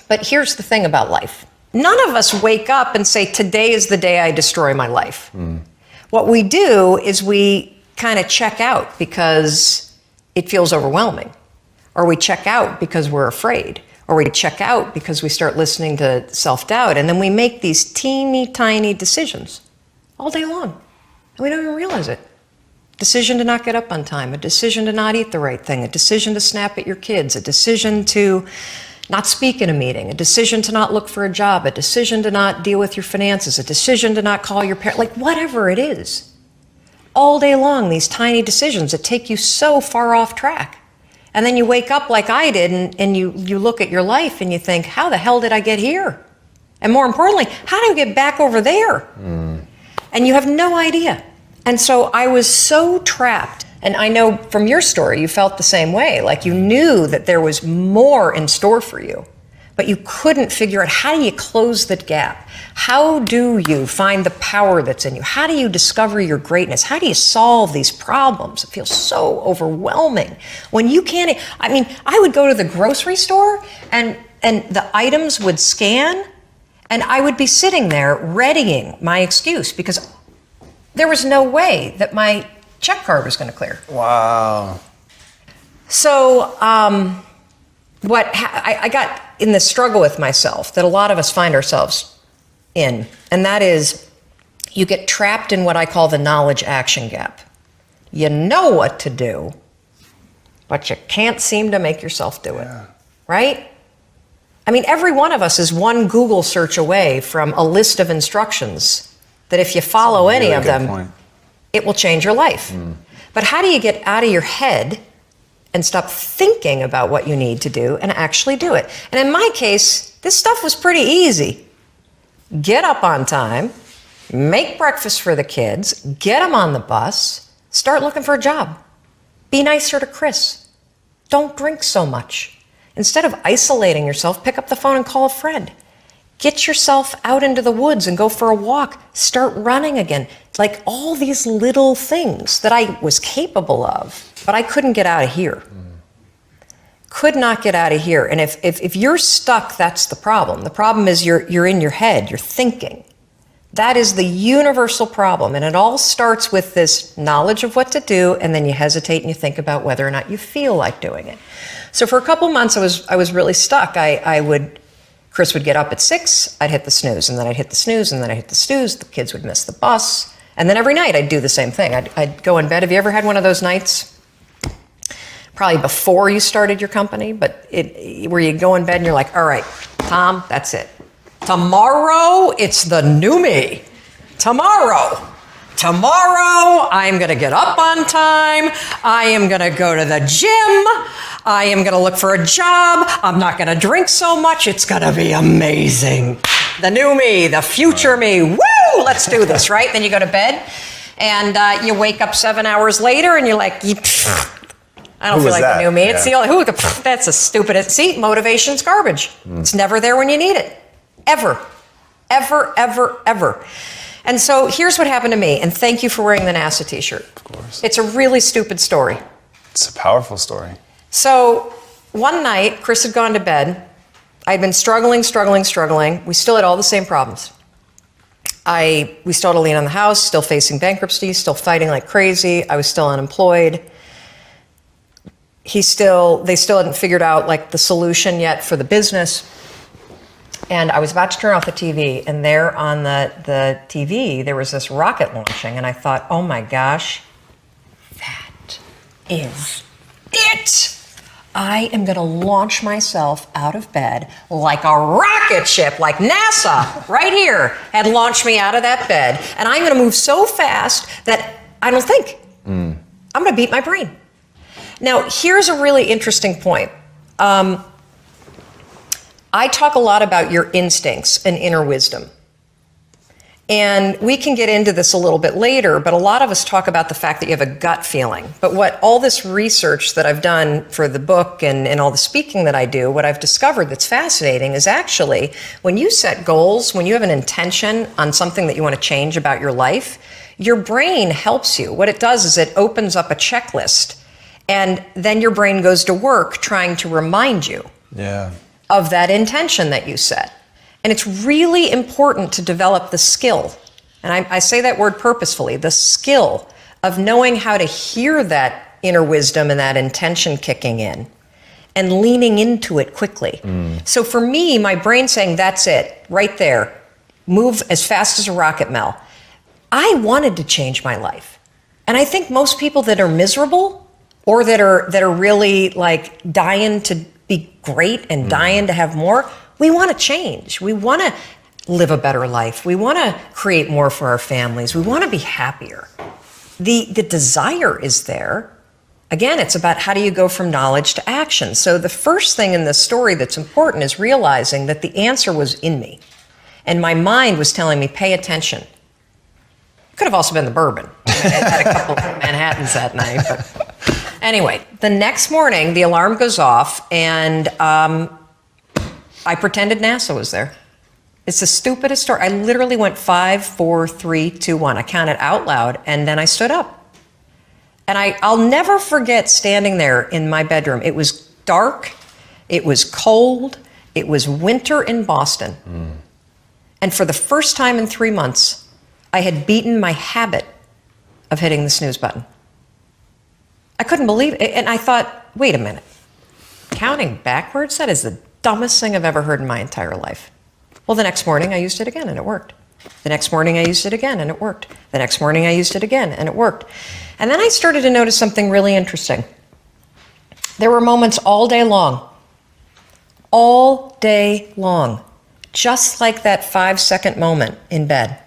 But here's the thing about life. None of us wake up and say, today is the day I destroy my life. What we do is we kind of check out because it feels overwhelming. Or we check out because we're afraid. Or we check out because we start listening to self-doubt. And then we make these teeny tiny decisions all day long. And we don't even realize it. Decision to not get up on time, a decision to not eat the right thing, a decision to snap at your kids, a decision to not speak in a meeting, a decision to not look for a job, a decision to not deal with your finances, a decision to not call your parents, like whatever it is. All day long, these tiny decisions that take you so far off track. And then you wake up like I did and you look at your life and you think, how the hell did I get here? And more importantly, how do I get back over there? And you have no idea. And so I was so trapped. And I know from your story, you felt the same way. Like you knew that there was more in store for you, but you couldn't figure out, how do you close that gap? How do you find the power that's in you? How do you discover your greatness? How do you solve these problems? It feels so overwhelming when you can't. I mean, I would go to the grocery store and the items would scan and I would be sitting there readying my excuse because there was no way that my check card was going to clear. Wow. So I got in this struggle with myself that a lot of us find ourselves in, and that is you get trapped in what I call the knowledge action gap. You know what to do, but you can't seem to make yourself do it, right? I mean, every one of us is one Google search away from a list of instructions that if you follow any of them, it will change your life. But how do you get out of your head and stop thinking about what you need to do and actually do it? And in my case, this stuff was pretty easy. Get up on time, make breakfast for the kids, get them on the bus, start looking for a job. Be nicer to Chris. Don't drink so much. Instead of isolating yourself, pick up the phone and call a friend. Get yourself out into the woods and go for a walk. Start running again. Like all these little things that I was capable of, but I couldn't get out of here. Could not get out of here. And if you're stuck, that's the problem. The problem is you're in your head, you're thinking. That is the universal problem. And it all starts with this knowledge of what to do, and then you hesitate and you think about whether or not you feel like doing it. So for a couple months, I was really stuck. Chris would get up at 6, I'd hit the snooze, and then I'd hit the snooze, and then I'd hit the snooze, the kids would miss the bus, and then every night I'd do the same thing. I'd go in bed. Have you ever had one of those nights? Probably before you started your company, but where you go in bed and you're like, all right, Tom, that's it. Tomorrow, it's the new me. Tomorrow, I'm gonna get up on time. I am gonna go to the gym. I am gonna look for a job. I'm not gonna drink so much. It's gonna be amazing. The new me, the future me. Woo! Let's do this, right? Then you go to bed and you wake up 7 hours later and you're like, I don't feel like the new me. It's the only, that's a stupid, see, motivation's garbage. It's never there when you need it. Ever. And so here's what happened to me, and thank you for wearing the NASA t-shirt. Of course. It's a really stupid story. It's a powerful story. So one night, Chris had gone to bed. I'd been struggling. We still had all the same problems. We still had a lien on the house, still facing bankruptcy, still fighting like crazy. I was still unemployed. They still hadn't figured out like the solution yet for the business. And I was about to turn off the TV, and there on the TV, there was this rocket launching, and I thought, oh my gosh, that is it. I am going to launch myself out of bed like a rocket ship, like NASA right here had launched me out of that bed. And I'm going to move so fast that I don't think. I'm going to beat my brain. Now, here's a really interesting point. I talk a lot about your instincts and inner wisdom. And we can get into this a little bit later, but a lot of us talk about the fact that you have a gut feeling. But what all this research that I've done for the book and all the speaking that I do, what I've discovered that's fascinating is actually when you set goals, when you have an intention on something that you want to change about your life, your brain helps you. What it does is it opens up a checklist, and then your brain goes to work trying to remind you. Yeah. of that intention that you set. And it's really important to develop the skill. And I say that word purposefully, the skill of knowing how to hear that inner wisdom and that intention kicking in and leaning into it quickly. So for me, my brain saying, that's it, right there, move as fast as a rocket, Mel. I wanted to change my life. And I think most people that are miserable or that are really like dying to be great and dying to have more, we want to change. We want to live a better life. We want to create more for our families. We want to be happier. The desire is there. Again, it's about how do you go from knowledge to action. So the first thing in this story that's important is realizing that the answer was in me. And my mind was telling me, pay attention. It could have also been the bourbon. I had a couple of Manhattans that night. But anyway, the next morning, the alarm goes off, and I pretended NASA was there. It's the stupidest story. I literally went 5, 4, 3, 2, 1. I counted out loud, and then I stood up. And I'll never forget standing there in my bedroom. It was dark. It was cold. It was winter in Boston. And for the first time in 3 months, I had beaten my habit of hitting the snooze button. I couldn't believe it. And I thought, wait a minute. Counting backwards? That is the dumbest thing I've ever heard in my entire life. Well, the next morning I used it again and it worked. The next morning I used it again and it worked. The next morning I used it again and it worked. And then I started to notice something really interesting. There were moments all day long, just like that 5-second moment in bed,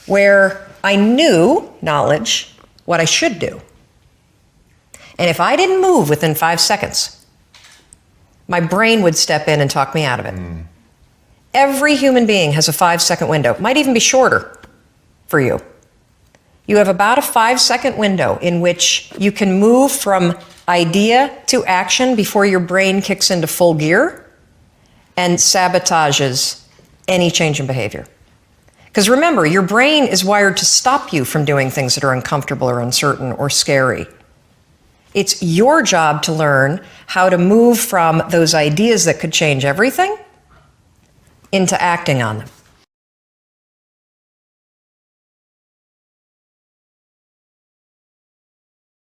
where I knew, knowledge, what I should do. And if I didn't move within 5 seconds, my brain would step in and talk me out of it. Every human being has a 5-second window. It might even be shorter for you. You have about a 5-second window in which you can move from idea to action before your brain kicks into full gear and sabotages any change in behavior. Because remember, your brain is wired to stop you from doing things that are uncomfortable or uncertain or scary. It's your job to learn how to move from those ideas that could change everything into acting on them.